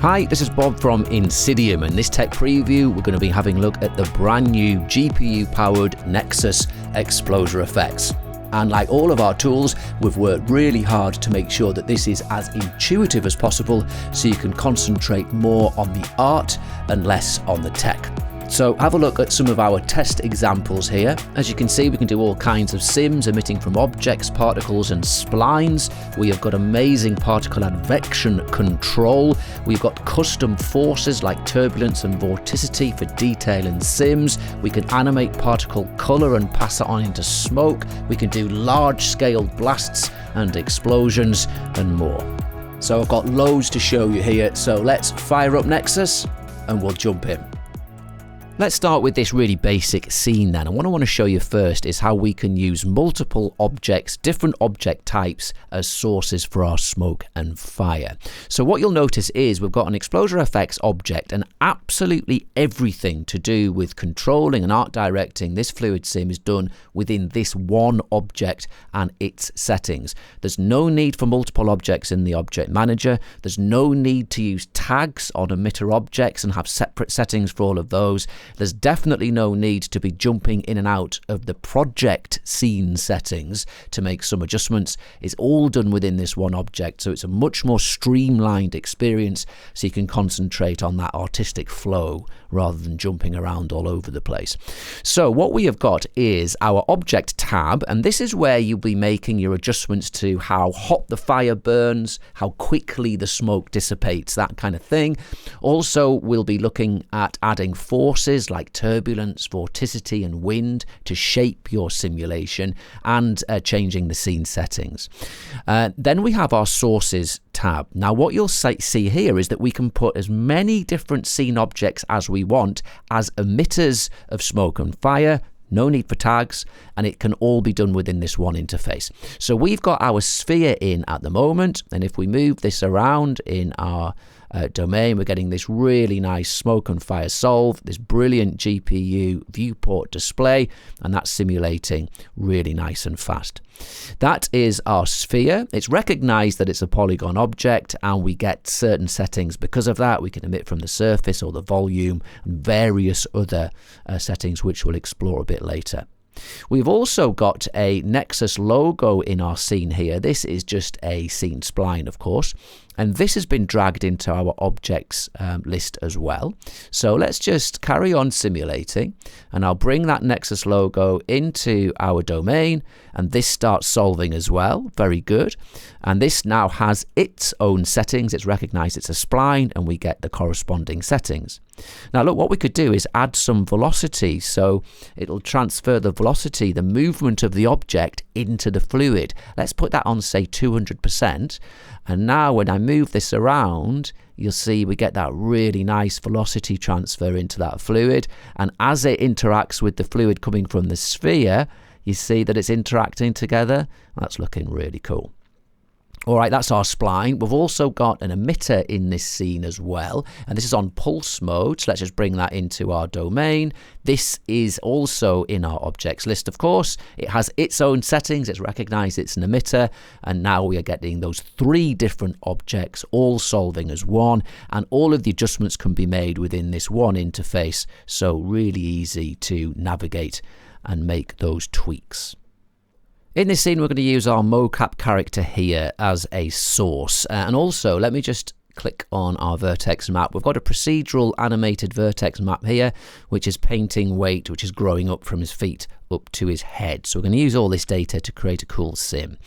Hi, this is Bob from INSYDIUM, and this tech preview we're going to be having a look at the brand new GPU-powered NeXus ExplosiaFX. And like all of our tools, we've worked really hard to make sure that this is as intuitive as possible so you can concentrate more on the art and less on the tech. So have a look at some of our test examples here. As you can see, we can do all kinds of sims emitting from objects, particles and splines. We have got amazing particle advection control. We've got custom forces like turbulence and vorticity for detail in sims. We can animate particle color and pass it on into smoke. We can do large scale blasts and explosions and more. So I've got loads to show you here. So let's fire up NeXus and we'll jump in. Let's start with this really basic scene then. And what I want to show you first is how we can use multiple objects, different object types as sources for our smoke and fire. So what you'll notice is we've got an ExplosiaFX object, and absolutely everything to do with controlling and art directing this fluid sim is done within this one object and its settings. There's no need for multiple objects in the object manager. There's no need to use tags on emitter objects and have separate settings for all of those. There's definitely no need to be jumping in and out of the project scene settings to make some adjustments. It's all done within this one object, so it's a much more streamlined experience, so you can concentrate on that artistic flow rather than jumping around all over the place. So what we have got is our object tab, and this is where you'll be making your adjustments to how hot the fire burns, how quickly the smoke dissipates, that kind of thing. Also, we'll be looking at adding forces like turbulence, vorticity and wind to shape your simulation, and changing the scene settings. Then we have our sources tab. Now what you'll see here is that we can put as many different scene objects as we want as emitters of smoke and fire. No need for tags, and it can all be done within this one interface. So we've got our sphere in at the moment, and if we move this around in our domain, we're getting this really nice smoke and fire solve, this brilliant GPU viewport display, and that's simulating really nice and fast. That is our sphere. It's recognized that it's a polygon object, and we get certain settings because of that. We can emit from the surface or the volume and various other settings which we'll explore a bit later. We've also got a NeXus logo in our scene here. This is just a scene spline, of course, and this has been dragged into our objects list as well. So let's just carry on simulating, and I'll bring that NeXus logo into our domain, and this starts solving as well. Very good. And this now has its own settings. It's recognized it's a spline, and we get the corresponding settings. Now look, what we could do is add some velocity, so it'll transfer the velocity, the movement of the object, into the fluid. Let's put that on, say, 200%, and now when I move this around, you'll see we get that really nice velocity transfer into that fluid, and as it interacts with the fluid coming from the sphere, you see that it's interacting together. That's looking really cool. All right, that's our spline. We've also got an emitter in this scene as well, and this is on pulse mode, so let's just bring that into our domain. This is also in our objects list, of course. It has its own settings. It's recognized it's an emitter, and now we are getting those three different objects all solving as one, and all of the adjustments can be made within this one interface, so really easy to navigate and make those tweaks. In this scene, we're going to use our mocap character here as a source. And also, let me just click on our vertex map. We've got a procedural animated vertex map here, which is painting weight, which is growing up from his feet up to his head. So we're going to use all this data to create a cool sim.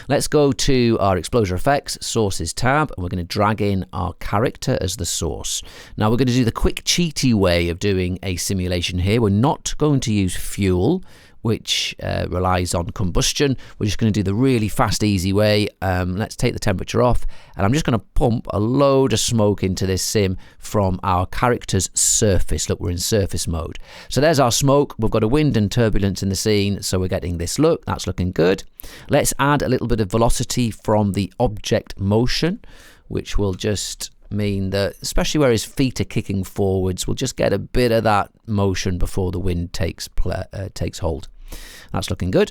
Let's go to our ExplosiaFX sources tab, and we're going to drag in our character as the source. Now we're going to do the quick cheaty way of doing a simulation here. We're not going to use fuel, which relies on combustion. We're just going to do the really fast, easy way. Let's take the temperature off, and I'm just going to pump a load of smoke into this sim from our character's surface. Look, we're in surface mode. So there's our smoke. We've got a wind and turbulence in the scene, so we're getting this look. That's looking good. Let's add a little bit of velocity from the object motion, which will just mean that, especially where his feet are kicking forwards, we'll just get a bit of that motion before the wind takes hold. That's looking good.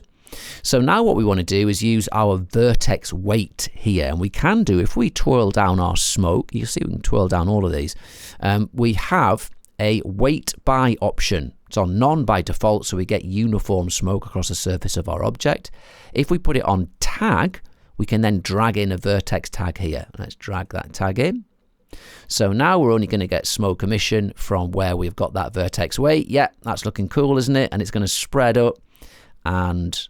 So now what we want to do is use our vertex weight here, and we can do, if we twirl down our smoke, you see we can twirl down all of these, we have a weight by option. It's on none by default, so we get uniform smoke across the surface of our object. If we put it on tag, we can then drag in a vertex tag here. Let's drag that tag in. So now we're only going to get smoke emission from where we've got that vertex weight. Yeah, that's looking cool, isn't it? And it's going to spread up, and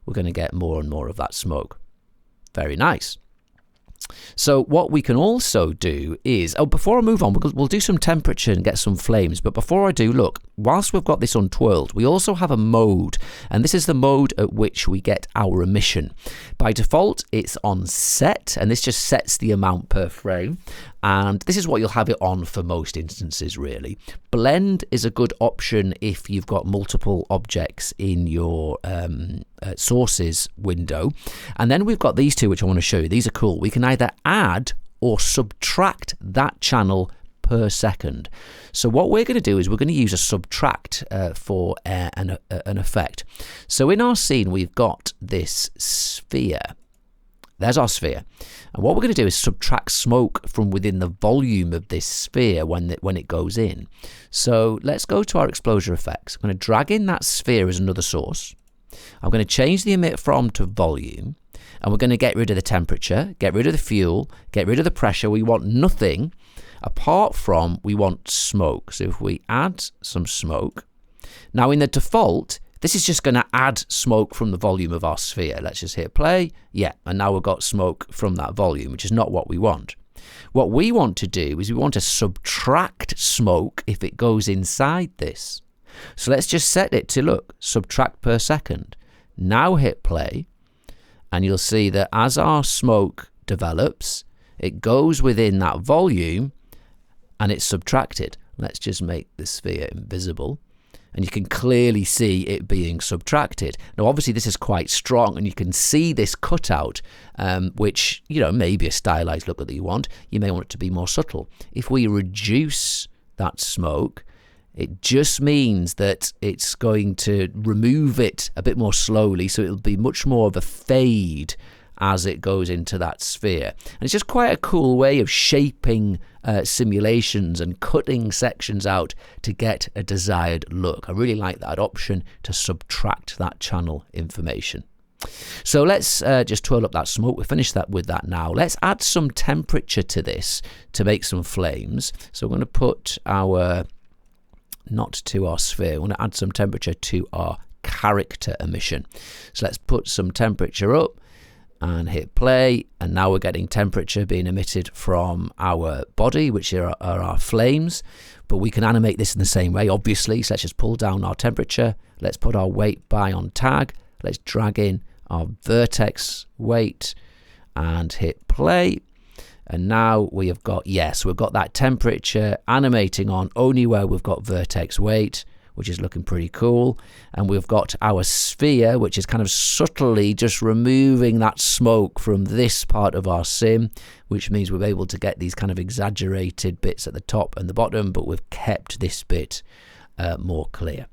we're going to get more and more of that smoke. Very nice. So what we can also do is, before I move on, we'll do some temperature and get some flames. But before I do, look, whilst we've got this untwirled, we also have a mode, and this is the mode at which we get our emission. By default, it's on set, and this just sets the amount per frame. And this is what you'll have it on for most instances, really. Blend is a good option if you've got multiple objects in your sources window. And then we've got these two, which I want to show you. These are cool. We can either add or subtract that channel per second. So what we're going to do is we're going to use a subtract for an effect. So in our scene, we've got this sphere. There's our sphere. And what we're going to do is subtract smoke from within the volume of this sphere when it goes in. So let's go to our ExplosiaFX. I'm going to drag in that sphere as another source. I'm going to change the emit from to volume. And we're going to get rid of the temperature, get rid of the fuel, get rid of the pressure. We want nothing apart from we want smoke. So if we add some smoke. Now in the default, this is just going to add smoke from the volume of our sphere. Let's just hit play. Yeah, and now we've got smoke from that volume, which is not what we want. What we want to do is we want to subtract smoke if it goes inside this. So let's just set it to, look, subtract per second. Now hit play, and you'll see that as our smoke develops, it goes within that volume and it's subtracted. Let's just make the sphere invisible. And you can clearly see it being subtracted. Now, obviously, this is quite strong, and you can see this cutout, which, you know, may be a stylized look that you want. You may want it to be more subtle. If we reduce that smoke, it just means that it's going to remove it a bit more slowly, so it'll be much more of a fade as it goes into that sphere. And it's just quite a cool way of shaping simulations and cutting sections out to get a desired look. I really like that option to subtract that channel information. So let's just twirl up that smoke. We've finished that with that now. Let's add some temperature to this to make some flames. So we're going to put our, not to our sphere, we're going to add some temperature to our character emission. So let's put some temperature up and hit play, and now we're getting temperature being emitted from our body, which are our flames. But we can animate this in the same way, obviously. So let's just pull down our temperature. Let's put our weight by on tag. Let's drag in our vertex weight and hit play. And now we have got, yes, we've got that temperature animating on only where we've got vertex weight, which is looking pretty cool. And we've got our sphere, which is kind of subtly just removing that smoke from this part of our sim, which means we're able to get these kind of exaggerated bits at the top and the bottom, but we've kept this bit more clear.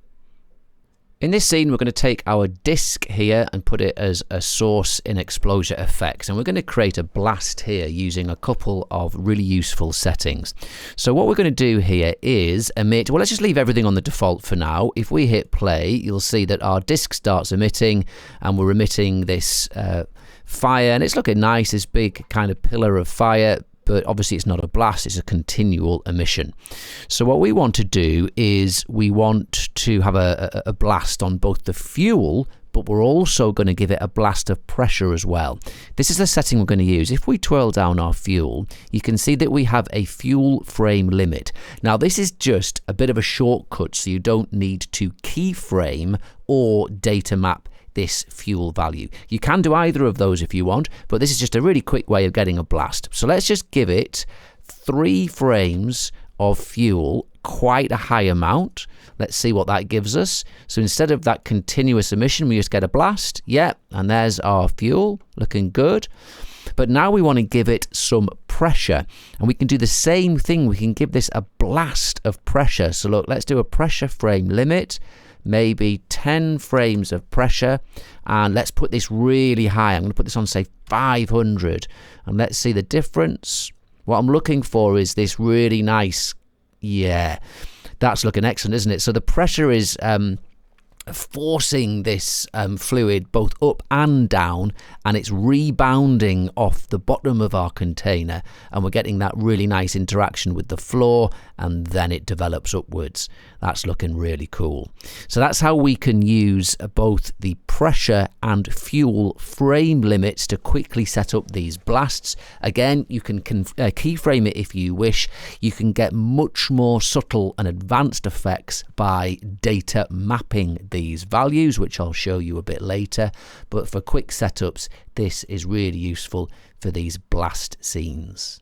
In this scene, we're going to take our disk here and put it as a source in ExplosiaFX, and we're going to create a blast here using a couple of really useful settings. So what we're going to do here is emit, well, let's just leave everything on the default for now. If we hit play, you'll see that our disk starts emitting, and we're emitting this fire, and it's looking nice, this big kind of pillar of fire. But obviously it's not a blast, it's a continual emission. So what we want to do is we want to have a blast on both the fuel, but we're also going to give it a blast of pressure as well. This is the setting we're going to use. If we twirl down our fuel, you can see that we have a fuel frame limit. Now this is just a bit of a shortcut, so you don't need to keyframe or data map this fuel value. You can do either of those if you want, but this is just a really quick way of getting a blast. So let's just give it 3 frames of fuel, quite a high amount. Let's see what that gives us. So instead of that continuous emission, we just get a blast. Yep, and there's our fuel, looking good. But now we want to give it some pressure, and we can do the same thing. We can give this a blast of pressure. So look, let's do a pressure frame limit. maybe 10 frames of pressure, and let's put this really high. I'm going to put this on, say, 500, and let's see the difference. What I'm looking for is this really nice, yeah, that's looking excellent, isn't it? So the pressure is forcing this fluid both up and down, and it's rebounding off the bottom of our container, and we're getting that really nice interaction with the floor, and then it develops upwards. That's looking really cool. So that's how we can use both the pressure and fuel frame limits to quickly set up these blasts. Again, you can keyframe it if you wish. You can get much more subtle and advanced effects by data mapping these values, which I'll show you a bit later. But for quick setups, this is really useful for these blast scenes.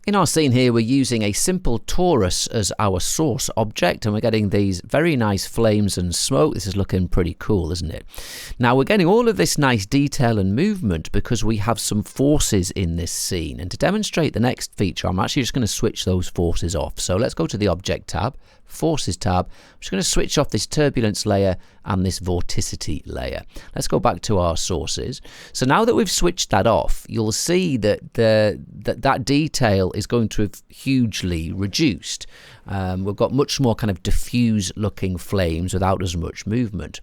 In our scene here, we're using a simple torus as our source object, and we're getting these very nice flames and smoke. This is looking pretty cool, isn't it? Now, we're getting all of this nice detail and movement because we have some forces in this scene. And to demonstrate the next feature, I'm actually just going to switch those forces off. So let's go to the Object tab, Forces tab. I'm just going to switch off this turbulence layer and this vorticity layer. Let's go back to our sources. So now that we've switched that off, you'll see that that detail is going to have hugely reduced. We've got much more kind of diffuse looking flames without as much movement.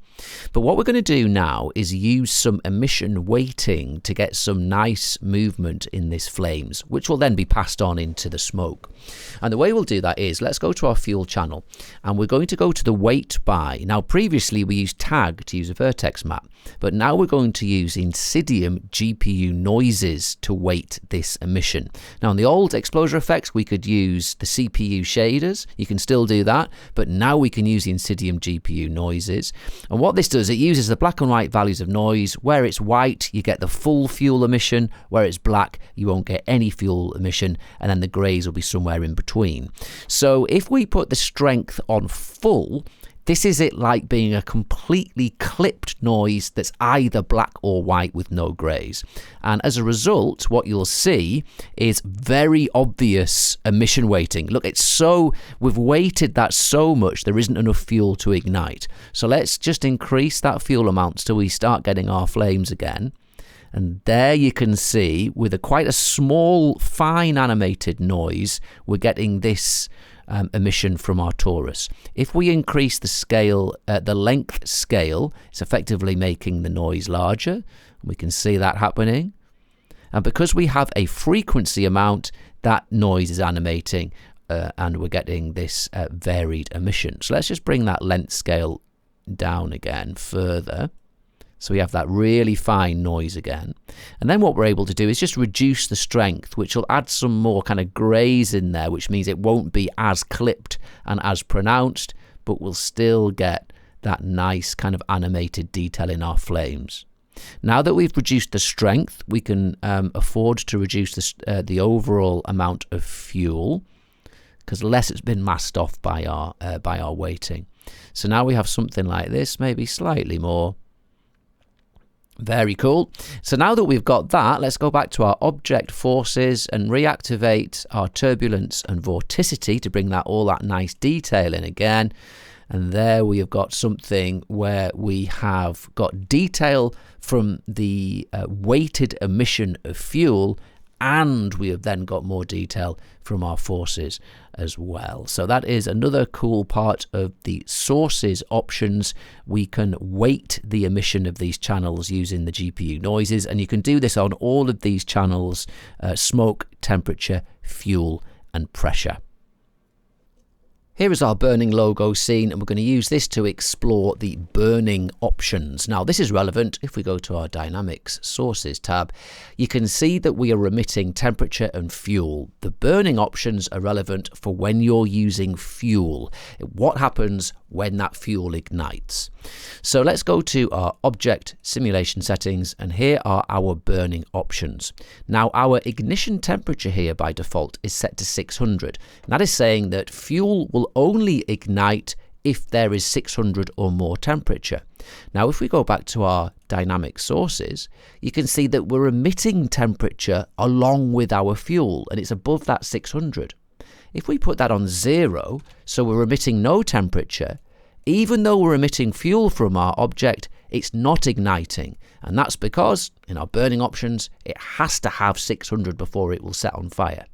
But what we're going to do now is use some emission weighting to get some nice movement in this flames, which will then be passed on into the smoke. And the way we'll do that is, let's go to our fuel channel, and we're going to go to the weight by. Now previously we used tag to use a vertex map, but now we're going to use INSYDIUM GPU noises to weight this emission. Now in the old ExplosiaFX we could use the CPU shaders. You can still do that, but now we can use the INSYDIUM GPU noises. And what this does, it uses the black and white values of noise. Where it's white, you get the full fuel emission. Where it's black, you won't get any fuel emission, and then the greys will be somewhere in between. So if we put the strength on full, this is it like being a completely clipped noise that's either black or white with no greys. And as a result, what you'll see is very obvious emission weighting. Look, we've weighted that so much there isn't enough fuel to ignite. So let's just increase that fuel amount till we start getting our flames again. And there you can see, with quite a small, fine animated noise, we're getting this emission from our torus. If we increase the scale, the length scale, it's effectively making the noise larger. We can see that happening. And because we have a frequency amount, that noise is animating, and we're getting this varied emission. So let's just bring that length scale down again further. So we have that really fine noise again. And then what we're able to do is just reduce the strength, which will add some more kind of greys in there, which means it won't be as clipped and as pronounced, but we'll still get that nice kind of animated detail in our flames. Now that we've reduced the strength, we can afford to reduce the overall amount of fuel, because less it's been masked off by our weighting. So now we have something like this, maybe slightly more. Very cool. So now that we've got that, let's go back to our object forces and reactivate our turbulence and vorticity to bring that nice detail in again. And there we have got something where we have got detail from the weighted emission of fuel, and we have then got more detail from our forces as well. So that is another cool part of the sources options. We can weight the emission of these channels using the GPU noises, and you can do this on all of these channels: smoke, temperature, fuel, and pressure. Here is our burning logo scene, and we're going to use this to explore the burning options. Now, this is relevant. If we go to our Dynamics Sources tab, you can see that we are emitting temperature and fuel. The burning options are relevant for when you're using fuel. What happens when that fuel ignites? So let's go to our Object Simulation Settings, and here are our burning options. Now, our ignition temperature here by default is set to 600. And that is saying that fuel will only ignite if there is 600 or more temperature. Now, if we go back to our dynamic sources, you can see that we're emitting temperature along with our fuel, and it's above that 600. If we put that on 0, so we're emitting no temperature, Even though we're emitting fuel from our object, it's not igniting. And that's because, in our burning options, it has to have 600 before it will set on fire.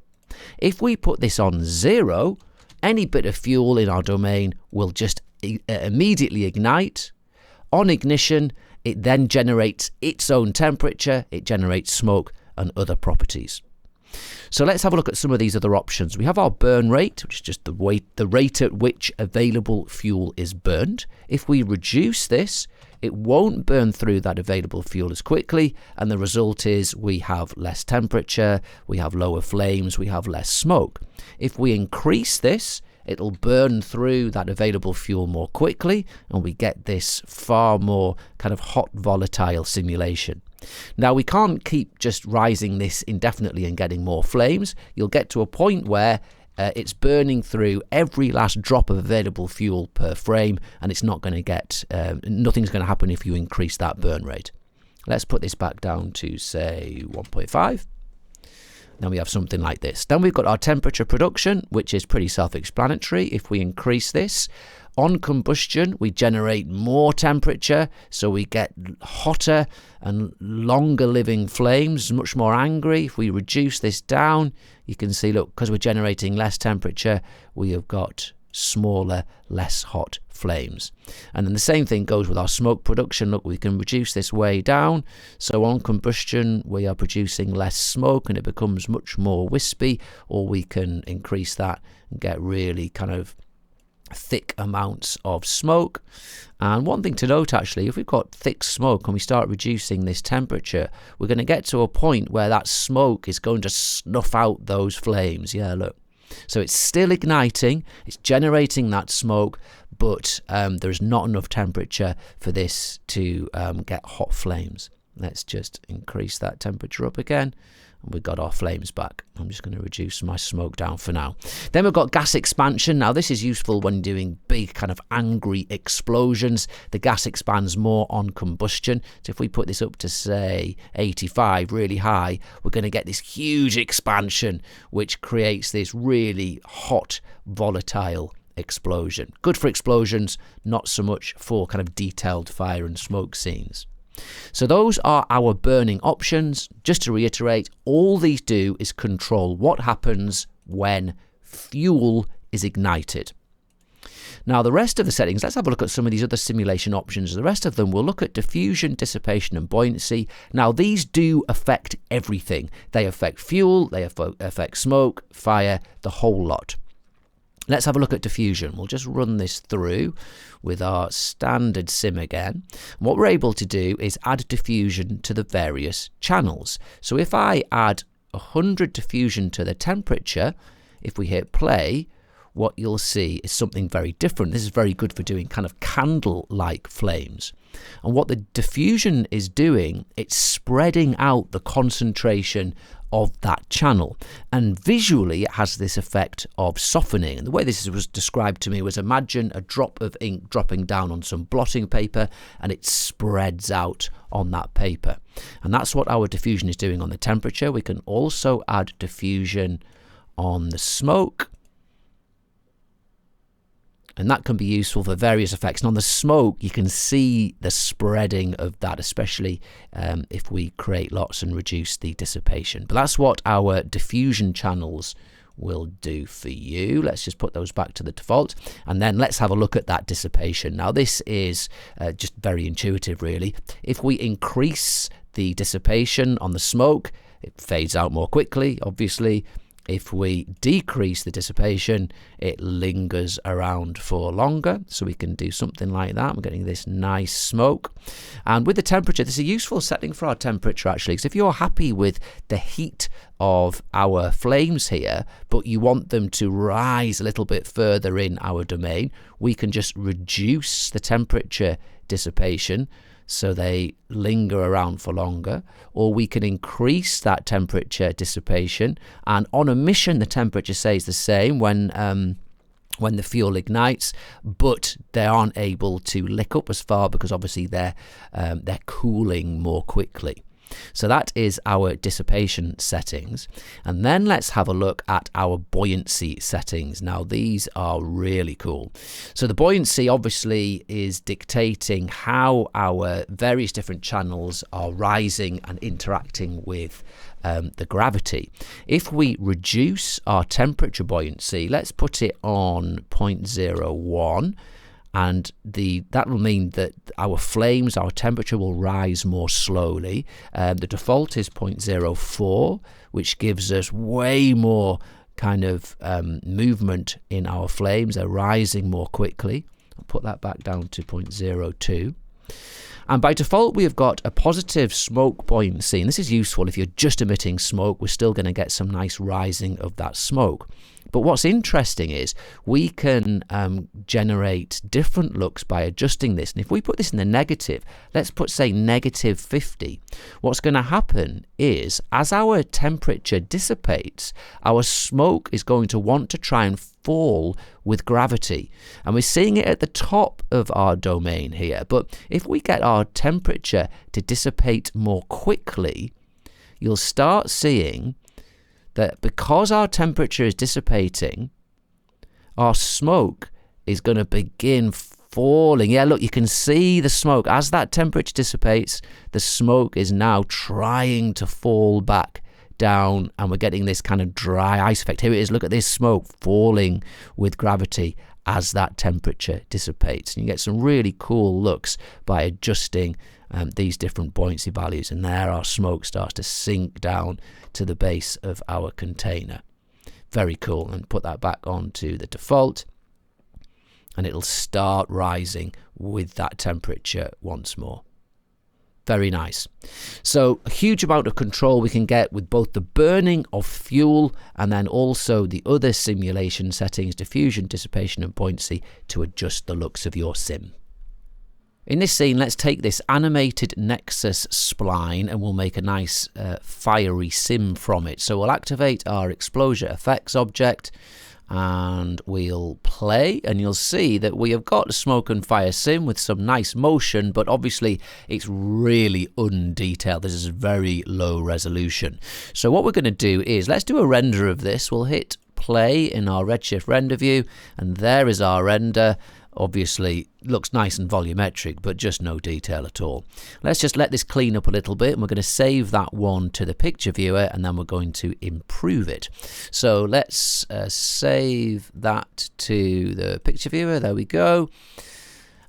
If we put this on 0, any bit of fuel in our domain will just immediately ignite. On ignition, it then generates its own temperature, it generates smoke and other properties. So let's have a look at some of these other options. We have our burn rate, which is just the rate at which available fuel is burned. If we reduce this, it won't burn through that available fuel as quickly, and the result is we have less temperature, we have lower flames, we have less smoke. If we increase this, it'll burn through that available fuel more quickly, and we get this far more kind of hot volatile simulation. Now, we can't keep just rising this indefinitely and getting more flames. You'll get to a point where it's burning through every last drop of available fuel per frame, and it's not going to get, nothing's going to happen if you increase that burn rate. Let's put this back down to, say, 1.5. Then we have something like this. Then we've got our temperature production, which is pretty self-explanatory. If we increase this, on combustion, we generate more temperature, so we get hotter and longer living flames, much more angry. If we reduce this down, you can see, look, because we're generating less temperature, we have got smaller, less hot flames. And then the same thing goes with our smoke production. Look, we can reduce this way down. So on combustion, we are producing less smoke and it becomes much more wispy, or we can increase that and get really kind of thick amounts of smoke. And one thing to note, actually, if we've got thick smoke and we start reducing this temperature, we're going to get to a point where that smoke is going to snuff out those flames. Yeah, look. So it's still igniting, it's generating that smoke, but there's not enough temperature for this to get hot flames. Let's just increase that temperature up again. And we've got our flames back. I'm just going to reduce my smoke down for now. Then we've got gas expansion. Now this is useful when doing big kind of angry explosions. The gas expands more on combustion. So if we put this up to, say, 85, really high, we're going to get this huge expansion, which creates this really hot, volatile explosion. Good for explosions, not so much for kind of detailed fire and smoke scenes. So those are our burning options. Just to reiterate, all these do is control what happens when fuel is ignited. Now the rest of the settings, let's have a look at some of these other simulation options. The rest of them, we'll look at diffusion, dissipation and buoyancy. Now these do affect everything. They affect fuel, they affect smoke, fire, the whole lot. Let's have a look at diffusion. We'll just run this through with our standard sim again. And what we're able to do is add diffusion to the various channels. So if I add 100 diffusion to the temperature, if we hit play, what you'll see is something very different. This is very good for doing kind of candle-like flames. And what the diffusion is doing, it's spreading out the concentration of that channel, and visually it has this effect of softening. And the way this was described to me was, imagine a drop of ink dropping down on some blotting paper and it spreads out on that paper, and that's what our diffusion is doing on the temperature. We can also add diffusion on the smoke, and that can be useful for various effects. And on the smoke, you can see the spreading of that, especially if we create lots and reduce the dissipation. But that's what our diffusion channels will do for you. Let's just put those back to the default. And then let's have a look at that dissipation. Now this is just very intuitive, really. If we increase the dissipation on the smoke, it fades out more quickly, obviously. If we decrease the dissipation, it lingers around for longer. So we can do something like that. We're getting this nice smoke. And with the temperature, this is a useful setting for our temperature, actually, because if you're happy with the heat of our flames here, but you want them to rise a little bit further in our domain, we can just reduce the temperature dissipation so they linger around for longer, or we can increase that temperature dissipation, and on emission the temperature stays the same when the fuel ignites, but they aren't able to lick up as far because obviously they're cooling more quickly. So that is our dissipation settings. And then let's have a look at our buoyancy settings. Now these are really cool. So the buoyancy obviously is dictating how our various different channels are rising and interacting with the gravity. If we reduce our temperature buoyancy, let's put it on 0.01, and that will mean that our flames, our temperature will rise more slowly. The default is 0.04, which gives us way more kind of movement in our flames. They're rising more quickly. I'll put that back down to 0.02. And by default, we have got a positive smoke buoyancy. And this is useful if you're just emitting smoke. We're still going to get some nice rising of that smoke. But what's interesting is we can generate different looks by adjusting this. And if we put this in the negative, let's put, say, -50. What's going to happen is as our temperature dissipates, our smoke is going to want to try and fall with gravity. And we're seeing it at the top of our domain here. But if we get our temperature to dissipate more quickly, you'll start seeing that because our temperature is dissipating, our smoke is going to begin falling. Yeah, look, you can see the smoke. As that temperature dissipates, the smoke is now trying to fall back down, and we're getting this kind of dry ice effect. Here it is. Look at this smoke falling with gravity as that temperature dissipates. And you get some really cool looks by adjusting these different buoyancy values. And there our smoke starts to sink down to the base of our container. Very cool. And put that back onto the default, and it'll start rising with that temperature once more. Very nice. So a huge amount of control we can get with both the burning of fuel and then also the other simulation settings, diffusion, dissipation and buoyancy, to adjust the looks of your sim. In this scene, let's take this animated NeXus spline and we'll make a nice fiery sim from it. So we'll activate our ExplosiaFX object and we'll play, and you'll see that we have got a smoke and fire sim with some nice motion, but obviously it's really undetailed. This is very low resolution. So what we're going to do is let's do a render of this. We'll hit play in our Redshift render view, and there is our render. Obviously looks nice and volumetric, but just no detail at all. Let's just let this clean up a little bit, and we're going to save that one to the picture viewer, and then we're going to improve it. So let's save that to the picture viewer. There we go.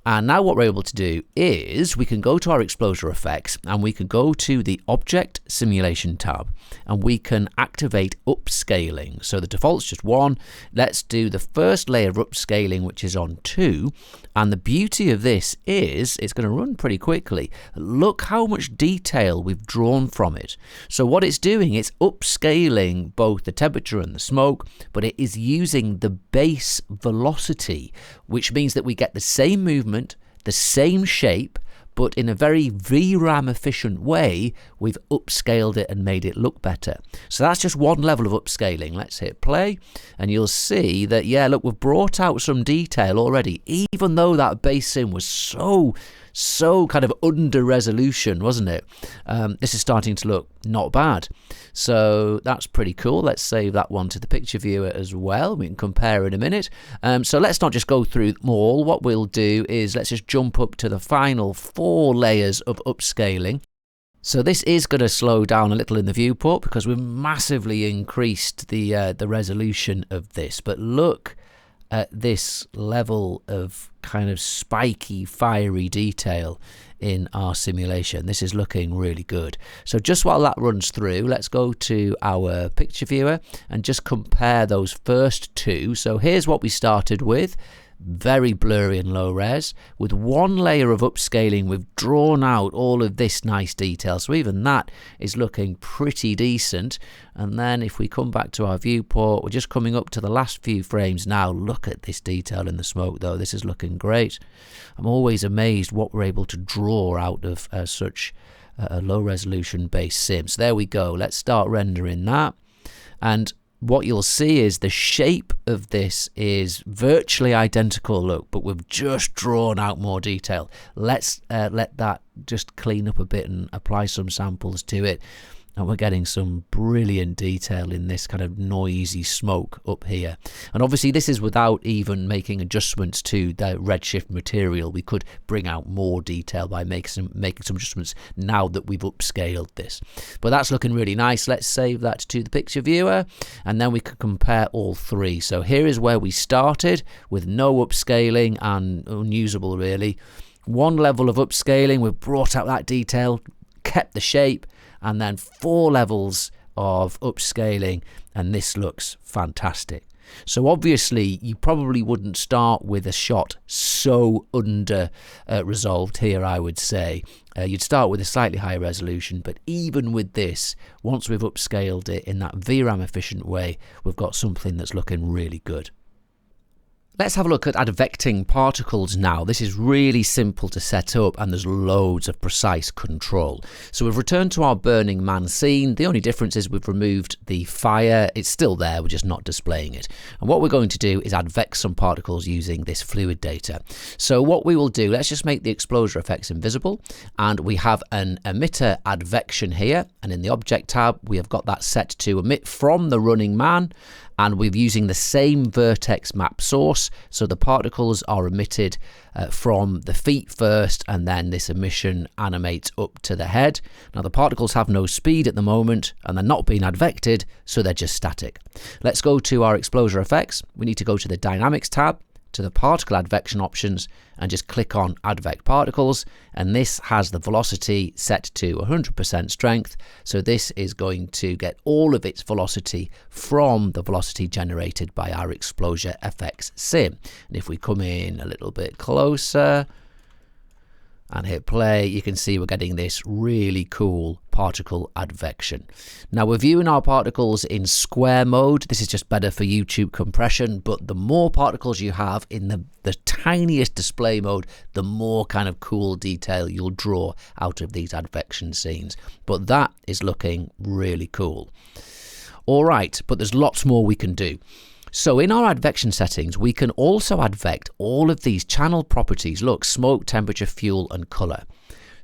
And now what we're able to do is we can go to our ExplosiaFX and we can go to the Object Simulation tab and we can activate Upscaling. So the default's just 1. Let's do the first layer of upscaling, which is on 2. And the beauty of this is it's going to run pretty quickly. Look how much detail we've drawn from it. So what it's doing, it's upscaling both the temperature and the smoke, but it is using the base velocity, which means that we get the same movement, the same shape, but in a very VRAM efficient way, we've upscaled it and made it look better. So that's just one level of upscaling. Let's hit play, and you'll see that, yeah, look, we've brought out some detail already, even though that base sim was so kind of under resolution, wasn't it? This is starting to look not bad. So that's pretty cool. Let's save that one to the picture viewer as well. We can compare in a minute. So let's not just go through them all. What we'll do is let's just jump up to the final 4 layers of upscaling. So this is going to slow down a little in the viewport because we've massively increased the resolution of this. But look at this level of kind of spiky, fiery detail in our simulation. This is looking really good. So just while that runs through, let's go to our picture viewer and just compare those first 2. So here's what we started with. Very blurry and low res. With 1 layer of upscaling, we've drawn out all of this nice detail. So even that is looking pretty decent. And then if we come back to our viewport, we're just coming up to the last few frames now. Look at this detail in the smoke though. This is looking great. I'm always amazed what we're able to draw out of such a low resolution base sim. So there we go. Let's start rendering that. And what you'll see is the shape of this is virtually identical, look, but we've just drawn out more detail. Let's let that just clean up a bit and apply some samples to it. And we're getting some brilliant detail in this kind of noisy smoke up here. And obviously this is without even making adjustments to the redshift material. We could bring out more detail by making some adjustments now that we've upscaled this. But that's looking really nice. Let's save that to the picture viewer, and then we can compare all three. So here is where we started with no upscaling and unusable really. One level of upscaling, we've brought out that detail, kept the shape, and then 4 levels of upscaling, and this looks fantastic. So obviously you probably wouldn't start with a shot so under resolved here, I would say. You'd start with a slightly higher resolution, but even with this, once we've upscaled it in that VRAM efficient way, we've got something that's looking really good. Let's have a look at advecting particles now. This is really simple to set up, and there's loads of precise control. So we've returned to our Burning Man scene. The only difference is we've removed the fire. It's still there, we're just not displaying it. And what we're going to do is advect some particles using this fluid data. So what we will do, let's just make the ExplosiaFX invisible, and we have an emitter advection here, and in the object tab we have got that set to emit from the running man, and we're using the same vertex map source, so the particles are emitted from the feet first, and then this emission animates up to the head. Now the particles have no speed at the moment, and they're not being advected, so they're just static. Let's go to our ExplosiaFX. We need to go to the Dynamics tab, to the particle advection options, and just click on advect particles, and this has the velocity set to 100% strength, so this is going to get all of its velocity from the velocity generated by our ExplosiaFX sim. And if we come in a little bit closer and hit play, you can see we're getting this really cool particle advection. Now we're viewing our particles in square mode. This is just better for YouTube compression, but the more particles you have in the tiniest display mode, the more kind of cool detail you'll draw out of these advection scenes. But that is looking really cool. All right, but there's lots more we can do. So in our advection settings, we can also advect all of these channel properties. Look, smoke, temperature, fuel, and color.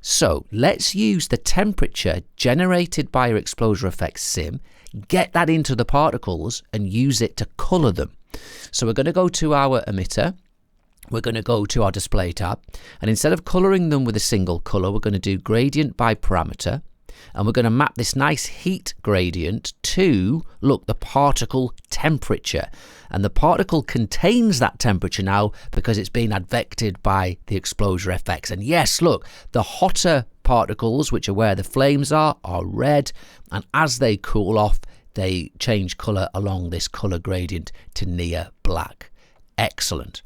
So let's use the temperature generated by your ExplosiaFX sim, get that into the particles, and use it to color them. So we're going to go to our emitter. We're going to go to our display tab, and instead of coloring them with a single color, we're going to do gradient by parameter. And we're going to map this nice heat gradient to, look, the particle temperature. And the particle contains that temperature now because it's being advected by the ExplosiaFX. And yes, look, the hotter particles, which are where the flames are red. And as they cool off, they change color along this color gradient to near black. Excellent.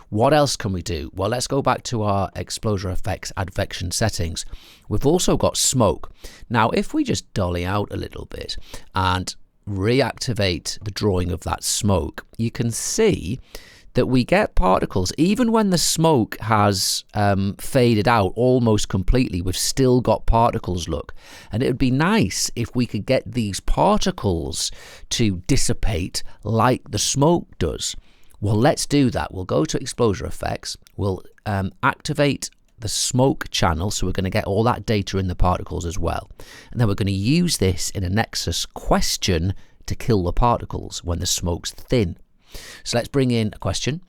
What else can we do? Well, let's go back to our ExplosiaFX advection settings. We've also got smoke. Now, if we just dolly out a little bit and reactivate the drawing of that smoke, you can see that we get particles. Even when the smoke has faded out almost completely, we've still got particles, look. And it would be nice if we could get these particles to dissipate like the smoke does. Well, let's do that. We'll go to ExplosiaFX, we'll activate the smoke channel, so we're going to get all that data in the particles as well. And then we're going to use this in a NeXus question to kill the particles when the smoke's thin. So let's bring in a question.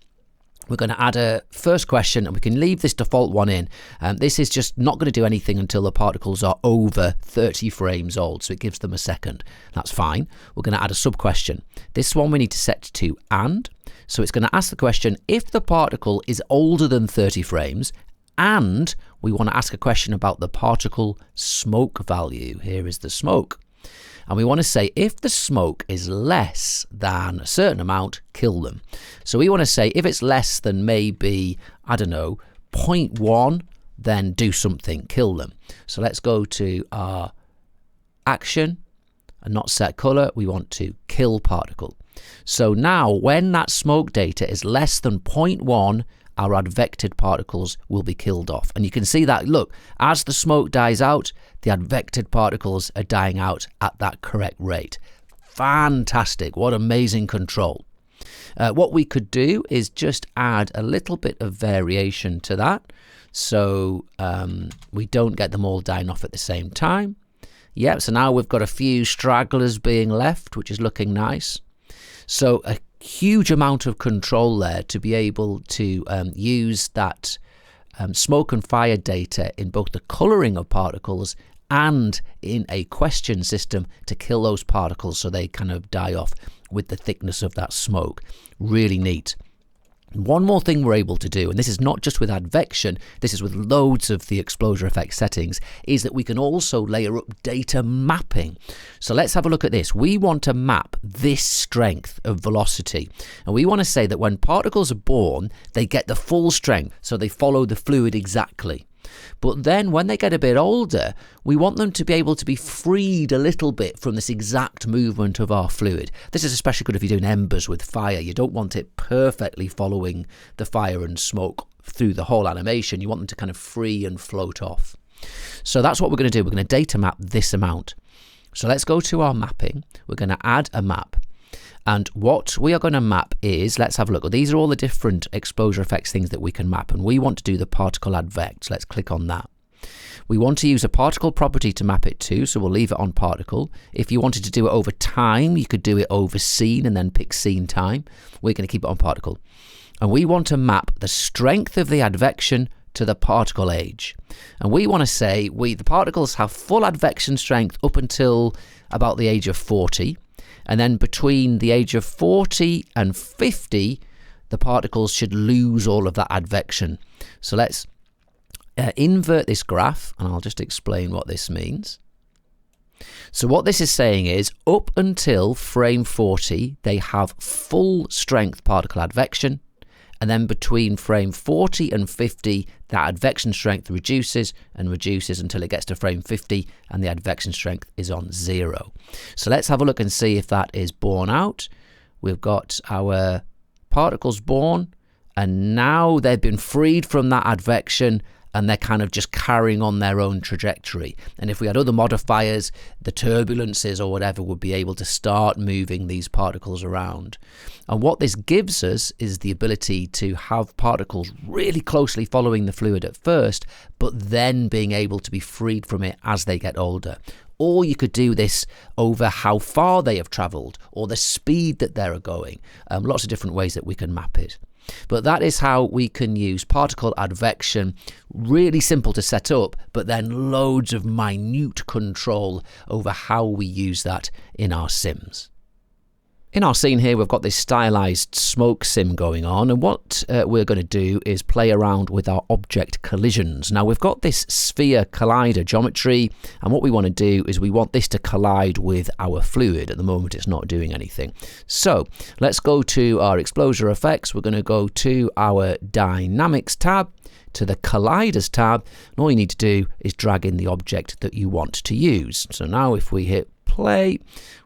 We're going to add a first question, and we can leave this default one in. This is just not going to do anything until the particles are over 30 frames old, so it gives them a second. That's fine. We're going to add a sub question. This one we need to set to and. So it's going to ask the question if the particle is older than 30 frames, and we want to ask a question about the particle smoke value. Here is the smoke. And we want to say if the smoke is less than a certain amount, kill them. So we want to say if it's less than maybe, I don't know, 0.1, then do something, kill them. So let's go to our action and not set color. We want to kill particle. So now when that smoke data is less than 0.1, our advected particles will be killed off. And you can see that, look, as the smoke dies out, the advected particles are dying out at that correct rate. Fantastic, what amazing control. What we could do is just add a little bit of variation to that, so we don't get them all dying off at the same time. Yep, so now we've got a few stragglers being left, which is looking nice. So a huge amount of control there to be able to use that smoke and fire data in both the colouring of particles and in a question system to kill those particles so they kind of die off with the thickness of that smoke. Really neat. One more thing we're able to do, and this is not just with Advection, this is with loads of the ExplosiaFX settings, is that we can also layer up data mapping. So let's have a look at this. We want to map this strength of velocity, and we want to say that when particles are born, they get the full strength, so they follow the fluid exactly. But then when they get a bit older, we want them to be able to be freed a little bit from this exact movement of our fluid. This is especially good if you're doing embers with fire. You don't want it perfectly following the fire and smoke through the whole animation. You want them to kind of free and float off. So that's what we're going to do. We're going to data map this amount. So let's go to our mapping. We're going to add a map. And what we are going to map is, let's have a look. Well, these are all the different ExplosiaFX things that we can map, and we want to do the particle advect. Let's click on that. We want to use a particle property to map it to, so we'll leave it on particle. If you wanted to do it over time, you could do it over scene and then pick scene time. We're going to keep it on particle. And we want to map the strength of the advection to the particle age. And we want to say the particles have full advection strength up until about the age of 40. And then between the age of 40 and 50, the particles should lose all of that advection. So let's invert this graph, and I'll just explain what this means. So what this is saying is, up until frame 40, they have full strength particle advection. And then between frame 40 and 50, that advection strength reduces and reduces until it gets to frame 50 and the advection strength is on 0. So let's have a look and see if that is borne out. We've got our particles born, and now they've been freed from that advection and they're kind of just carrying on their own trajectory. And if we had other modifiers, the turbulences or whatever would be able to start moving these particles around. And what this gives us is the ability to have particles really closely following the fluid at first, but then being able to be freed from it as they get older. Or you could do this over how far they have travelled or the speed that they're going. Lots of different ways that we can map it. But that is how we can use particle advection. Really simple to set up, but then loads of minute control over how we use that in our sims. In our scene here, we've got this stylized smoke sim going on, and what we're going to do is play around with our object collisions. Now, we've got this sphere collider geometry, and what we want to do is we want this to collide with our fluid. At the moment, it's not doing anything. So let's go to our ExplosiaFX. We're going to go to our Dynamics tab, to the Colliders tab, and all you need to do is drag in the object that you want to use. So now if we hit play,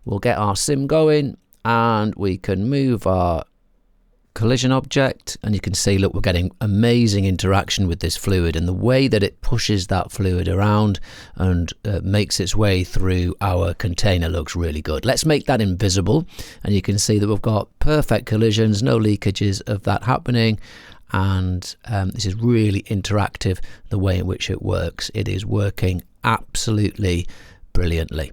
we'll get our sim going, and we can move our collision object, and you can see, look, we're getting amazing interaction with this fluid, and the way that it pushes that fluid around and makes its way through our container looks really good. Let's make that invisible, and you can see that we've got perfect collisions, no leakages of that happening, and this is really interactive, the way in which it works. It is working absolutely brilliantly.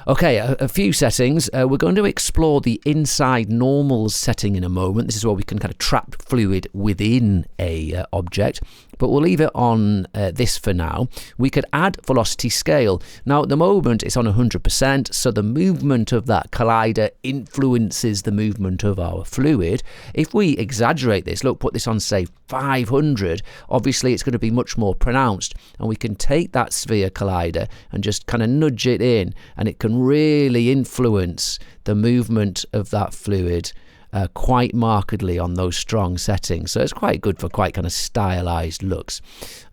Okay, a few settings. We're going to explore the inside normals setting in a moment. This is where we can kind of trap fluid within a object, but we'll leave it on this for now. We could add velocity scale. Now at the moment it's on 100%, so the movement of that collider influences the movement of our fluid. If we exaggerate this, look, put this on say 500, obviously it's going to be much more pronounced, and we can take that sphere collider and just kind of nudge it in, and it can really influence the movement of that fluid quite markedly on those strong settings. So it's quite good for quite kind of stylized looks.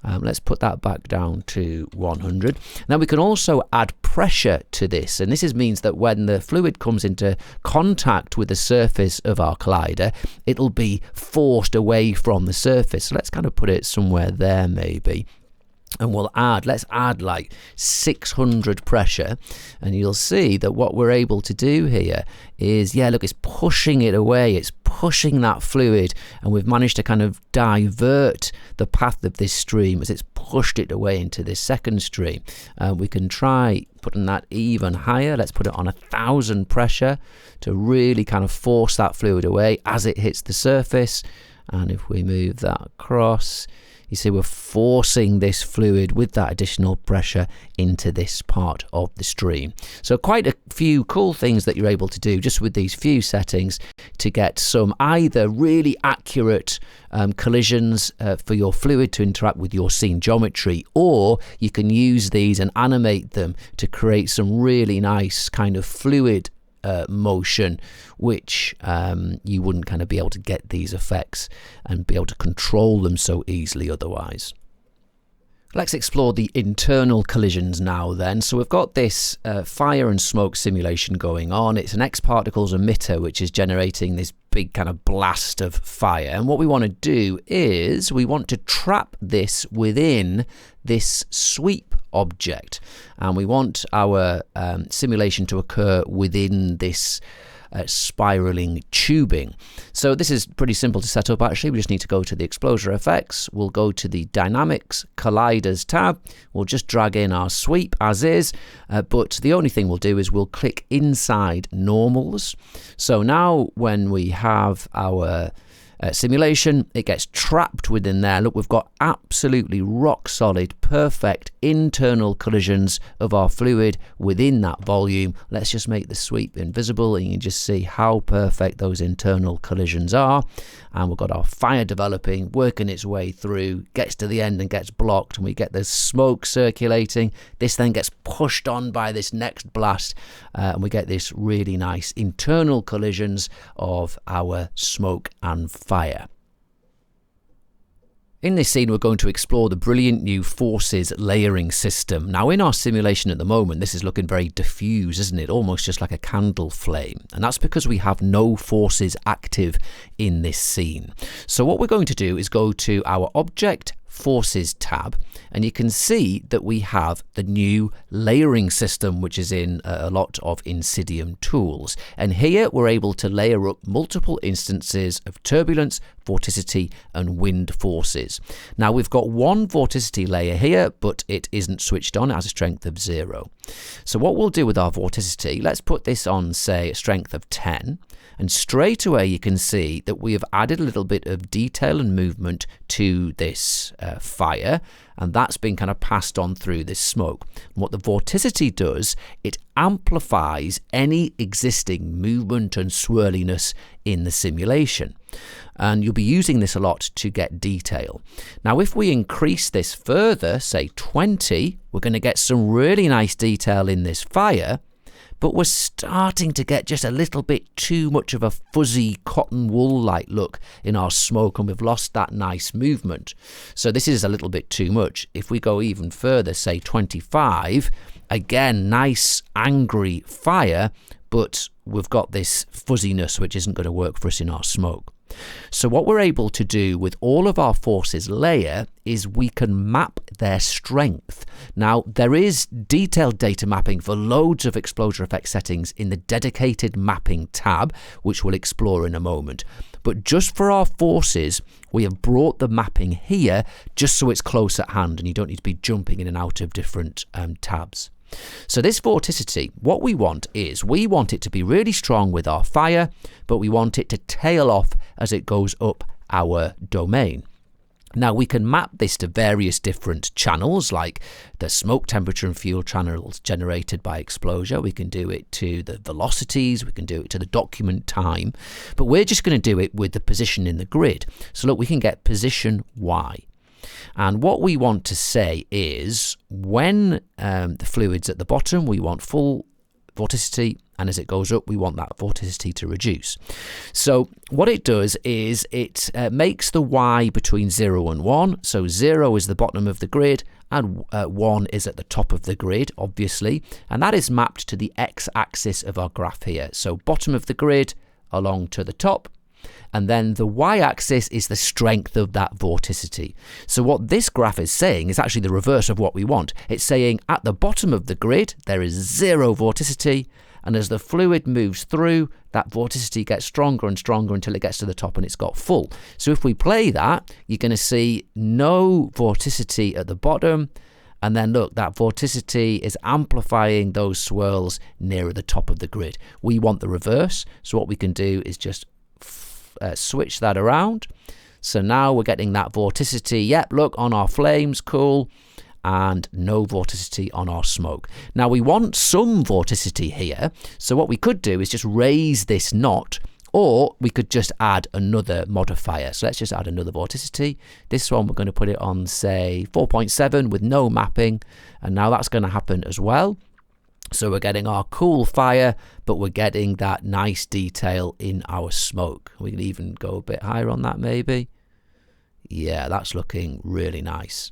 Let's put that back down to 100. Now we can also add pressure to this, and this means that when the fluid comes into contact with the surface of our collider, it'll be forced away from the surface. So let's kind of put it somewhere there maybe. And let's add like 600 pressure, and you'll see that what we're able to do here is, yeah, look, it's pushing it away, it's pushing that fluid, and we've managed to kind of divert the path of this stream as it's pushed it away into this second stream. We can try putting that even higher. Let's put it on 1,000 pressure to really kind of force that fluid away as it hits the surface. And if we move that across, you see we're forcing this fluid with that additional pressure into this part of the stream. So quite a few cool things that you're able to do just with these few settings to get some either really accurate collisions for your fluid to interact with your scene geometry, or you can use these and animate them to create some really nice kind of fluid motion, which you wouldn't kind of be able to get these effects and be able to control them so easily otherwise. Let's explore the internal collisions now then. So we've got this fire and smoke simulation going on. It's an X particles emitter which is generating this big kind of blast of fire, and what we want to do is we want to trap this within this sweep object, and we want our simulation to occur within this spiraling tubing. So this is pretty simple to set up actually. We just need to go to the ExplosiaFX, we'll go to the Dynamics Colliders tab, we'll just drag in our sweep as is, but the only thing we'll do is we'll click inside normals. So now when we have our simulation, it gets trapped within there. Look, we've got absolutely rock solid, perfect internal collisions of our fluid within that volume. Let's just make the sweep invisible, and you can just see how perfect those internal collisions are. And we've got our fire developing, working its way through, gets to the end and gets blocked, and we get the smoke circulating. This then gets pushed on by this next blast, and we get this really nice internal collisions of our smoke and fire. In this scene, we're going to explore the brilliant new forces layering system. Now, in our simulation at the moment, this is looking very diffuse, isn't it? Almost just like a candle flame. And that's because we have no forces active in this scene. So what we're going to do is go to our Object Forces tab, and you can see that we have the new layering system, which is in a lot of INSYDIUM tools. And here we're able to layer up multiple instances of turbulence, vorticity and wind forces. Now we've got one vorticity layer here, but it isn't switched on. It has a strength of 0. So what we'll do with our vorticity, let's put this on, say, a strength of 10. And straight away you can see that we have added a little bit of detail and movement to this fire, and that's been kind of passed on through this smoke. And what the vorticity does, it amplifies any existing movement and swirliness in the simulation. And you'll be using this a lot to get detail. Now if we increase this further, say 20, we're going to get some really nice detail in this fire, but we're starting to get just a little bit too much of a fuzzy cotton wool-like look in our smoke, and we've lost that nice movement. So this is a little bit too much. If we go even further, say 25, again, nice angry fire, but we've got this fuzziness which isn't going to work for us in our smoke. So what we're able to do with all of our forces layer is we can map their strength. Now there is detailed data mapping for loads of ExplosiaFX settings in the dedicated mapping tab, which we'll explore in a moment. But just for our forces, we have brought the mapping here just so it's close at hand and you don't need to be jumping in and out of different tabs. So this vorticity, what we want is we want it to be really strong with our fire, but we want it to tail off as it goes up our domain. Now we can map this to various different channels, like the smoke temperature and fuel channels generated by Explosia. We can do it to the velocities, we can do it to the document time, but we're just going to do it with the position in the grid. So look, we can get position Y. And what we want to say is when the fluid's at the bottom, we want full vorticity, and as it goes up, we want that vorticity to reduce. So what it does is it makes the Y between 0 and 1. So 0 is the bottom of the grid, and 1 is at the top of the grid, obviously. And that is mapped to the x-axis of our graph here. So bottom of the grid along to the top. and then the y-axis is the strength of that vorticity. So what this graph is saying is actually the reverse of what we want. It's saying at the bottom of the grid there is 0 vorticity, and as the fluid moves through, that vorticity gets stronger and stronger until it gets to the top and it's got full. So if we play that, you're going to see no vorticity at the bottom, and then look, that vorticity is amplifying those swirls nearer the top of the grid. We want the reverse, so what we can do is just switch that around. So now we're getting that vorticity, yep, look, on our flames, cool, and no vorticity on our smoke. Now we want some vorticity here, so what we could do is just raise this knot, or we could just add another modifier. So let's just add another vorticity. This one we're going to put it on, say, 4.7 with no mapping, and now that's going to happen as well. So we're getting our cool fire, but we're getting that nice detail in our smoke. We can even go a bit higher on that maybe. Yeah, that's looking really nice.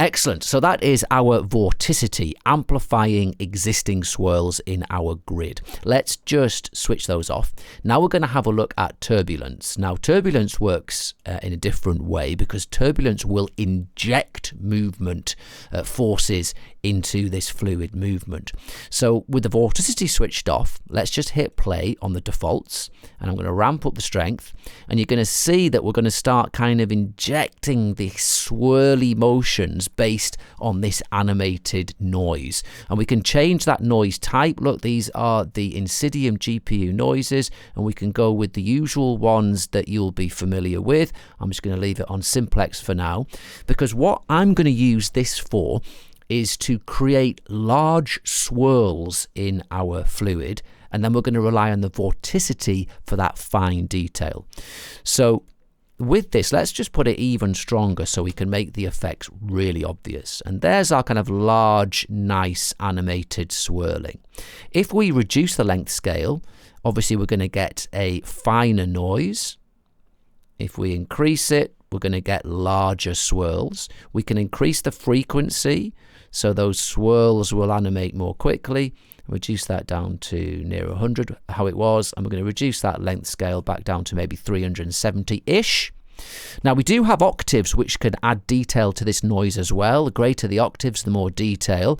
Excellent. So that is our vorticity, amplifying existing swirls in our grid. Let's just switch those off. Now we're going to have a look at turbulence. Now turbulence works in a different way, because turbulence will inject movement forces into this fluid movement. So with the vorticity switched off, let's just hit play on the defaults, and I'm going to ramp up the strength, and you're going to see that we're going to start kind of injecting the swirly motions based on this animated noise. And we can change that noise type. Look, these are the INSYDIUM GPU noises, and we can go with the usual ones that you'll be familiar with. I'm just going to leave it on simplex for now, because what I'm going to use this for is to create large swirls in our fluid, and then we're going to rely on the vorticity for that fine detail. So with this, let's just put it even stronger so we can make the effects really obvious. And there's our kind of large, nice animated swirling. If we reduce the length scale, obviously we're going to get a finer noise. If we increase it, we're going to get larger swirls. We can increase the frequency, so those swirls will animate more quickly. Reduce that down to near 100, how it was, and we're going to reduce that length scale back down to maybe 370-ish. Now we do have octaves which can add detail to this noise as well. The greater the octaves, the more detail.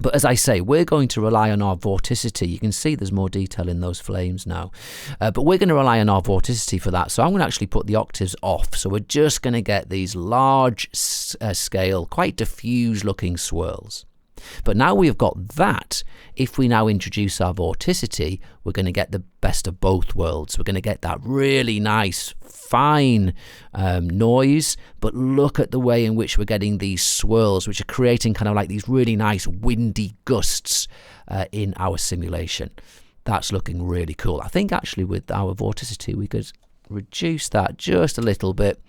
But as I say, we're going to rely on our vorticity. You can see there's more detail in those flames now. But we're going to rely on our vorticity for that. So I'm going to actually put the octaves off. So we're just going to get these large scale, quite diffuse looking swirls. But now we've got that, if we now introduce our vorticity, we're going to get the best of both worlds. We're going to get that really nice, fine noise, but look at the way in which we're getting these swirls, which are creating kind of like these really nice windy gusts in our simulation. That's looking really cool. I think actually with our vorticity, we could reduce that just a little bit,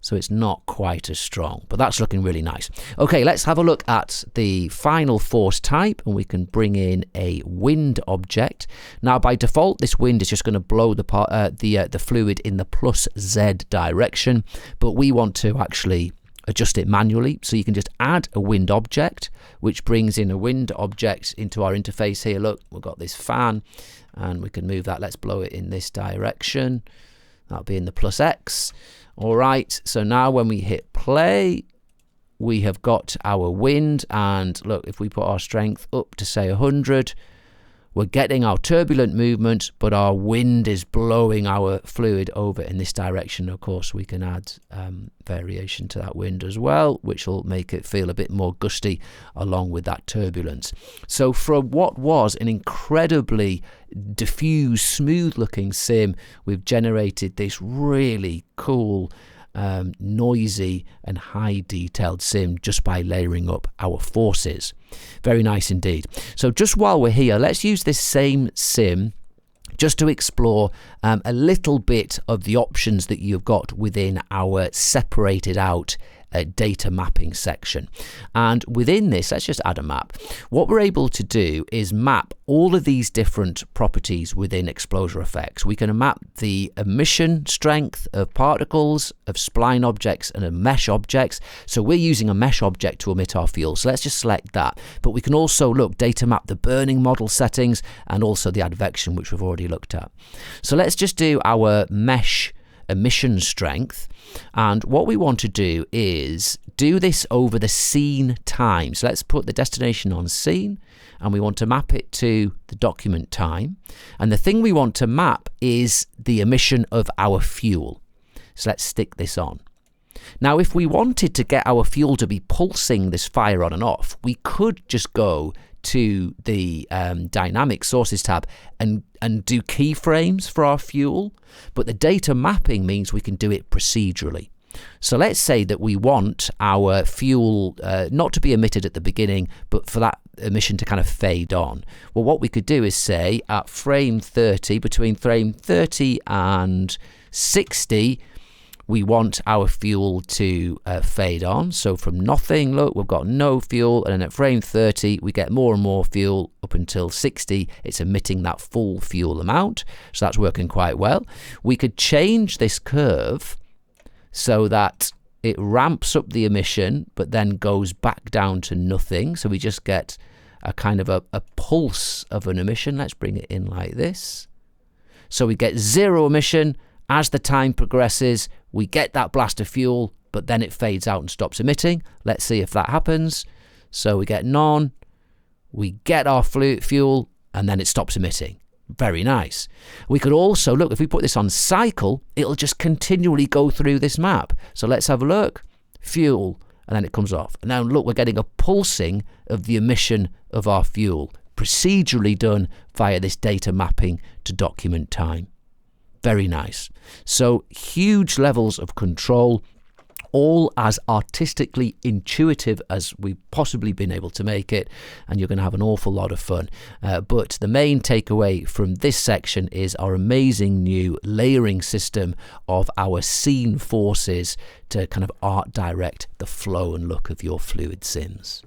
so it's not quite as strong, but that's looking really nice. Okay, let's have a look at the final force type, and we can bring in a wind object. Now by default, this wind is just going to blow the fluid in the plus Z direction, but we want to actually adjust it manually. So you can just add a wind object, which brings in a wind object into our interface here. Look, we've got this fan, and we can move that. Let's blow it in this direction. That'll be in the plus X. All right, so now when we hit play, we have got our wind, and look, if we put our strength up to say 100, we're getting our turbulent movement, but our wind is blowing our fluid over in this direction. Of course, we can add variation to that wind as well, which will make it feel a bit more gusty along with that turbulence. So from what was an incredibly diffuse, smooth looking sim, we've generated this really cool, noisy and high detailed sim just by layering up our forces. Very nice indeed. So just while we're here, let's use this same sim just to explore a little bit of the options that you've got within our separated out data mapping section. And within this, let's just add a map. What we're able to do is map all of these different properties within ExplosiaFX. We can map the emission strength of particles, of spline objects, and of mesh objects. So we're using a mesh object to emit our fuel. So let's just select that. But we can also data map the burning model settings and also the advection, which we've already looked at. So let's just do our mesh emission strength, and what we want to do is do this over the scene time. So let's put the destination on scene, and we want to map it to the document time, and the thing we want to map is the emission of our fuel. So let's stick this on. Now if we wanted to get our fuel to be pulsing this fire on and off, we could just go to the dynamic sources tab and do keyframes for our fuel, but the data mapping means we can do it procedurally. So let's say that we want our fuel not to be emitted at the beginning, but for that emission to kind of fade on. Well, what we could do is say at frame 30, between frame 30 and 60, we want our fuel to fade on. So from nothing, look, we've got no fuel, and then at frame 30 we get more and more fuel up until 60. It's emitting that full fuel amount, so that's working quite well. We could change this curve so that it ramps up the emission but then goes back down to nothing, so we just get a kind of a pulse of an emission. Let's bring it in like this. So we get zero emission. As the time progresses, we get that blast of fuel, but then it fades out and stops emitting. Let's see if that happens. So we get none, we get our fuel, and then it stops emitting. Very nice. We could also, look, if we put this on cycle, it'll just continually go through this map. So let's have a look. Fuel, and then it comes off. And now look, we're getting a pulsing of the emission of our fuel, procedurally done via this data mapping to document time. Very nice. So huge levels of control, all as artistically intuitive as we've possibly been able to make it, and you're going to have an awful lot of fun. But the main takeaway from this section is our amazing new layering system of our scene forces to kind of art direct the flow and look of your fluid sims.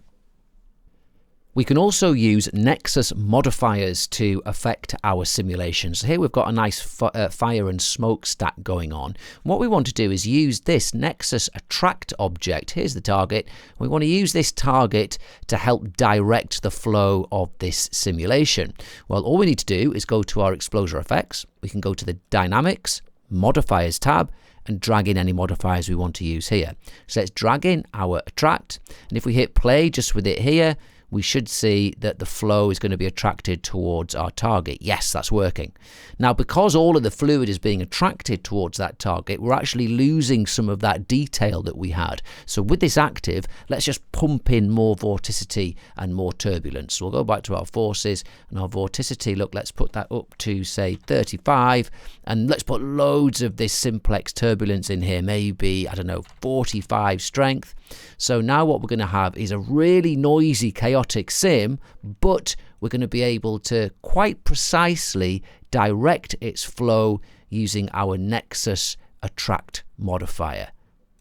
We can also use NeXus Modifiers to affect our simulations. So here we've got a nice fire and smoke stack going on. What we want to do is use this NeXus Attract object. Here's the target. We want to use this target to help direct the flow of this simulation. Well, all we need to do is go to our ExplosiaFX. We can go to the Dynamics, Modifiers tab, and drag in any modifiers we want to use here. So let's drag in our Attract, and if we hit play just with it here, we should see that the flow is going to be attracted towards our target. Yes, that's working. Now, because all of the fluid is being attracted towards that target, we're actually losing some of that detail that we had. So with this active, let's just pump in more vorticity and more turbulence. So we'll go back to our forces and our vorticity. Look, let's put that up to, say, 35. And let's put loads of this simplex turbulence in here, maybe, I don't know, 45 strength. So now what we're going to have is a really noisy, chaotic sim, but we're going to be able to quite precisely direct its flow using our NeXus Attract modifier.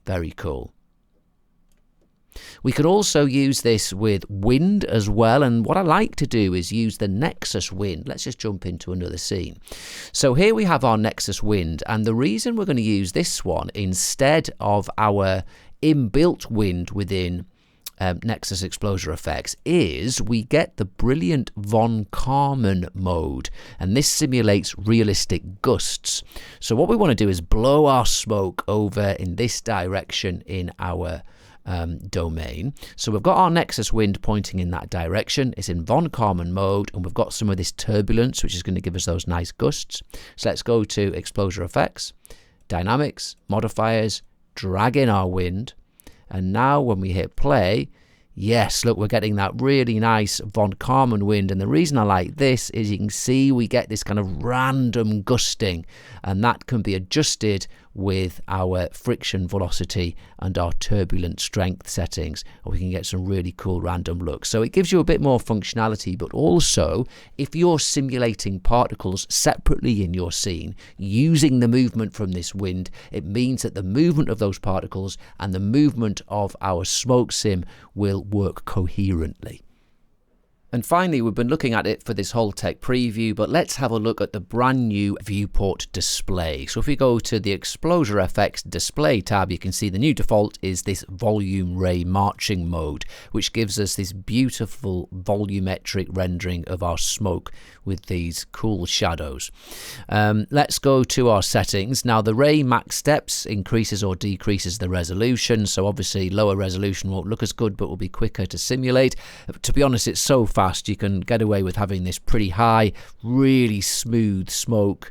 Very cool. We could also use this with wind as well, and what I like to do is use the NeXus wind. Let's just jump into another scene. So here we have our NeXus wind, and the reason we're going to use this one instead of our inbuilt wind within NeXus ExplosiaFX is we get the brilliant von Karman mode, and this simulates realistic gusts. So what we want to do is blow our smoke over in this direction in our domain. So we've got our NeXus wind pointing in that direction. It's in von Karman mode, and we've got some of this turbulence, which is going to give us those nice gusts. So let's go to ExplosiaFX, Dynamics, Modifiers, drag in our wind, and now when we hit play, Yes, look, we're getting that really nice von Karman wind, and the reason I like this is you can see we get this kind of random gusting, and that can be adjusted with our friction velocity and our turbulent strength settings, and we can get some really cool random looks. So it gives you a bit more functionality, but also if you're simulating particles separately in your scene using the movement from this wind, it means that the movement of those particles and the movement of our smoke sim will work coherently. And finally, we've been looking at it for this whole tech preview, but let's have a look at the brand new Viewport Display. So if we go to the ExplosiaFX Display tab, you can see the new default is this volume ray marching mode, which gives us this beautiful volumetric rendering of our smoke with these cool shadows. Let's go to our settings. Now, the ray max steps increases or decreases the resolution. So obviously lower resolution won't look as good, but will be quicker to simulate. To be honest, it's so fast you can get away with having this pretty high, really smooth smoke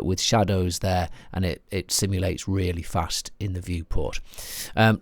with shadows there, and it simulates really fast in the viewport.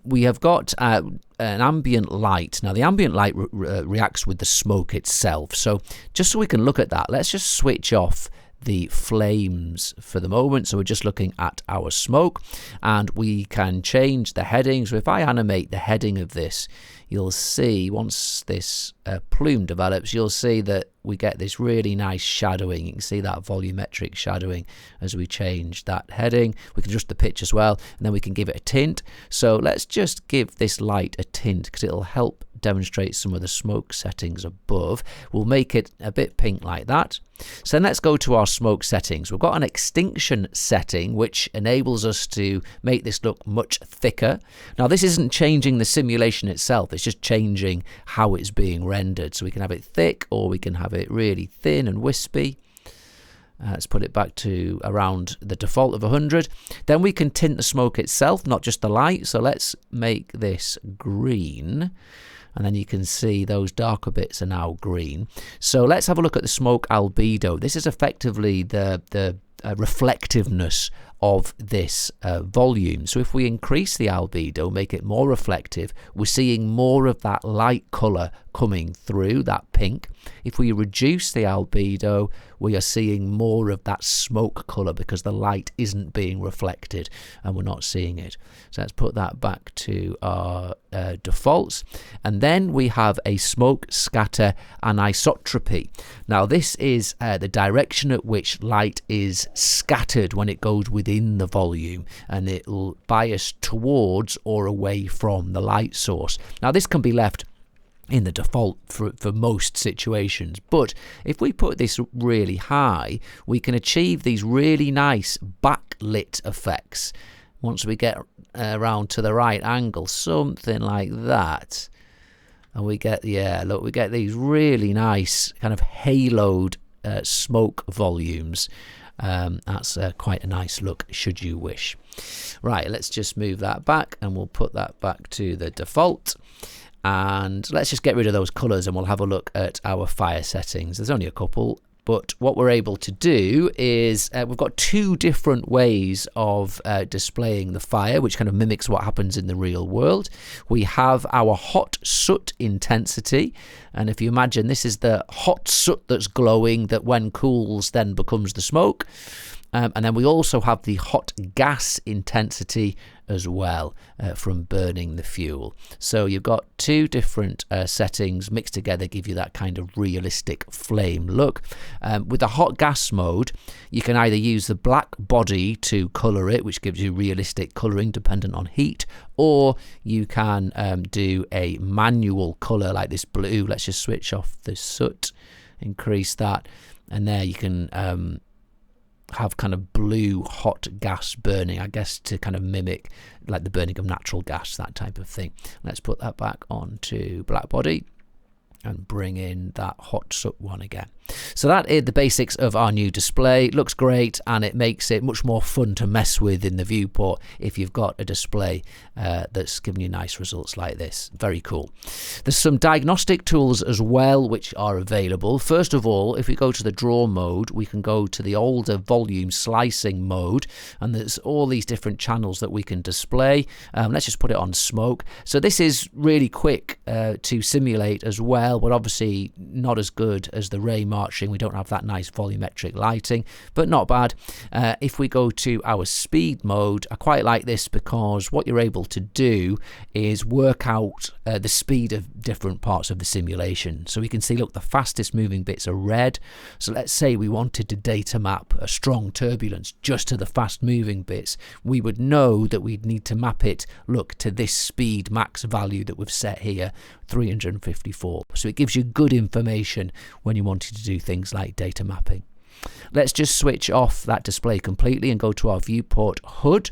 We have got an ambient light. Now the ambient light reacts with the smoke itself, so just so we can look at that, let's just switch off the flames for the moment. So we're just looking at our smoke, and we can change the headings. So if I animate the heading of this, you'll see once this plume develops, you'll see that we get this really nice shadowing. You can see that volumetric shadowing as we change that heading. We can adjust the pitch as well, and then we can give it a tint. So let's just give this light a tint because it'll help demonstrate some of the smoke settings above. We'll make it a bit pink like that. So then let's go to our smoke settings. We've got an extinction setting which enables us to make this look much thicker. Now this isn't changing the simulation itself, it's just changing how it's being rendered. So we can have it thick or we can have it really thin and wispy. Let's put it back to around the default of 100. Then we can tint the smoke itself, not just the light. So let's make this green. And then you can see those darker bits are now green. So let's have a look at the smoke albedo. This is effectively the reflectiveness of this volume. So if we increase the albedo, make it more reflective, we're seeing more of that light color coming through, that pink. If we reduce the albedo, we are seeing more of that smoke color because the light isn't being reflected and we're not seeing it. So let's put that back to our defaults. And then we have a smoke scatter anisotropy. Now this is the direction at which light is scattered when it goes within the volume, and it will bias towards or away from the light source. Now this can be left in the default for most situations, but if we put this really high, we can achieve these really nice backlit effects. Once we get around to the right angle, something like that, and we get, yeah, look, we get these really nice kind of haloed smoke volumes. That's quite a nice look should you wish. Right, let's just move that back and we'll put that back to the default. And let's just get rid of those colors and we'll have a look at our fire settings. There's only a couple, but what we're able to do is we've got two different ways of displaying the fire, which kind of mimics what happens in the real world. We have our hot soot intensity, and if you imagine this is the hot soot that's glowing that when cools then becomes the smoke. And then we also have the hot gas intensity as well from burning the fuel. So you've got two different settings mixed together, give you that kind of realistic flame look. With the hot gas mode, you can either use the black body to colour it, which gives you realistic colouring dependent on heat, or you can do a manual colour like this blue. Let's just switch off the soot, increase that, and there you can have kind of blue hot gas burning, I guess, to kind of mimic like the burning of natural gas, that type of thing. Let's put that back onto black body. and bring in that hot soot one again. So that is the basics of our new display. It looks great, and it makes it much more fun to mess with in the viewport if you've got a display that's giving you nice results like this. Very cool. There's some diagnostic tools as well which are available. First of all, if we go to the draw mode, we can go to the older volume slicing mode, and there's all these different channels that we can display. Let's just put it on smoke. So this is really quick to simulate as well, but obviously not as good as the ray marching. We don't have that nice volumetric lighting, but not bad. If we go to our speed mode, I quite like this because what you're able to do is work out the speed of different parts of the simulation. So we can see, look, the fastest moving bits are red. So let's say we wanted to data map a strong turbulence just to the fast moving bits. We would know that we'd need to map it, look, to this speed max value that we've set here, 354. So it gives you good information when you wanted to do things like data mapping. Let's just switch off that display completely and go to our viewport HUD,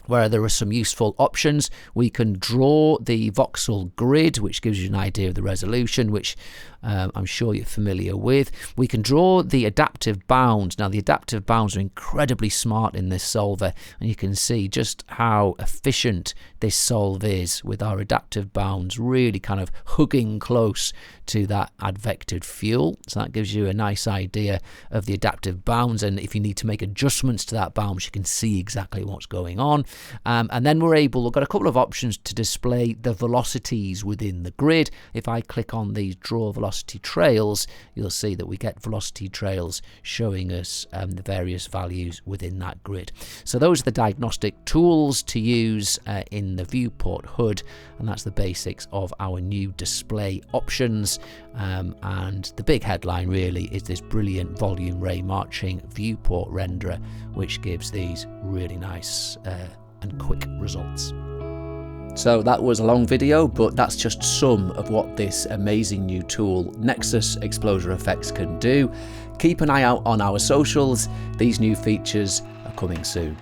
where there are some useful options. We can draw the voxel grid, which gives you an idea of the resolution, which I'm sure you're familiar with. We can draw the adaptive bounds. Now, the adaptive bounds are incredibly smart in this solver, and you can see just how efficient this solve is with our adaptive bounds really kind of hugging close to that advected fuel. So that gives you a nice idea of the adaptive bounds, and if you need to make adjustments to that bounds, you can see exactly what's going on. And then we've got a couple of options to display the velocities within the grid. If I click on these draw velocity trails, you'll see that we get velocity trails showing us the various values within that grid. So those are the diagnostic tools to use in the viewport HUD, and that's the basics of our new display options. And the big headline really is this brilliant volume ray marching viewport renderer, which gives these really nice and quick results. So that was a long video, but that's just some of what this amazing new tool NeXus ExplosiaFX can do. Keep an eye out on our socials. These new features are coming soon.